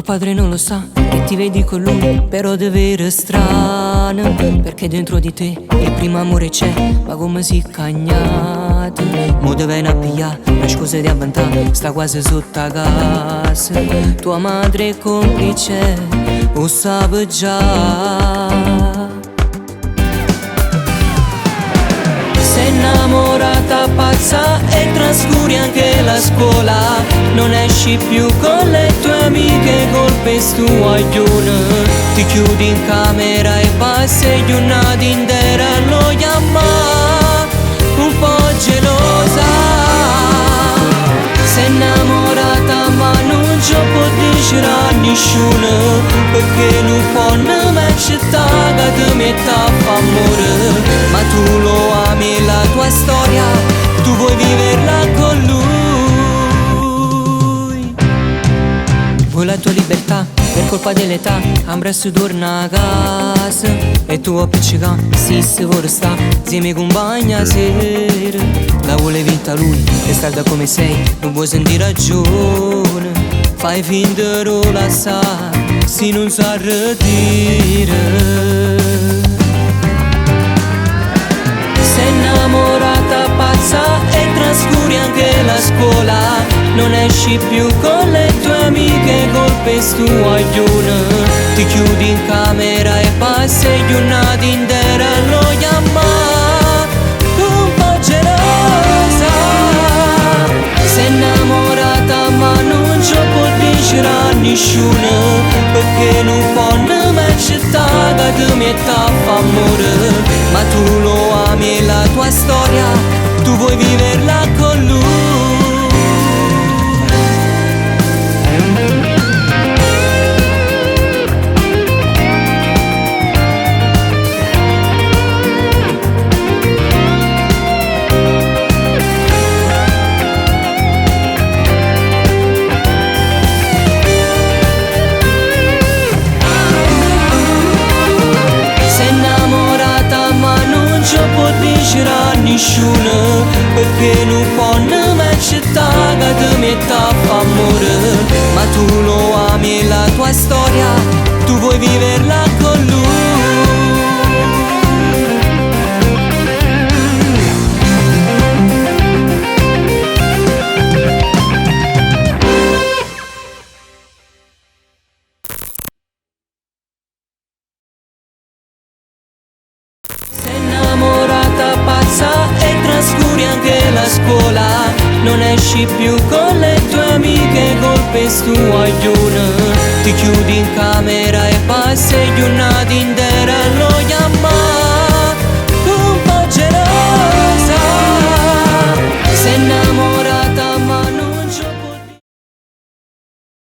padre non lo sa che ti vedi con lui, però davvero è strano, perché dentro di te il primo amore c'è, ma come si è cagnato. Mo te viene a pigliare, la scusa di avvantare, sta quasi sotto a casa. Tua madre è complice, lo sape già. Sei innamorata pazza e trascuri anche la scuola. Non esci più con le tue amiche, colpe stu aglione. Ti chiudi in camera e passi una d'intera lo chiama un po' gelosa. Sei innamorata ma non ci può dire a nessuno, perché non può nemmeno accettare che ti metta a fa amore. Ma tu lo ami la tua storia, tu vuoi viverla con lui. Vuoi la tua libertà, per colpa dell'età, adesso torna a casa. E tu appiccica, sì se vuoi sta, se mi compagna sera. La vuole vinta lui, e salda come sei, non vuoi sentire ragione. Fai finta di la sa, se non sa ritira. Sei innamorata pazza e trascuri anche la scuola. Non esci più con le tue amiche, colpe stu aglione. Ti chiudi in camera e passi una d'intera lo chiama un po' gelosa. Sei innamorata ma non ci può dire a nessuno, perché non può nemmeno accettare che ti metta a fa amore. Ma tu lo ami la tua storia, tu vuoi viverla con lui. A nessuno, perché non può nemmeno accettare che ti metta a fa amore. Ma tu lo ami la tua storia, tu vuoi viverla con lui. E trascuri anche la scuola. Non esci più con le tue amiche, colpe stu aglione. Ti chiudi in camera e passi una d'intera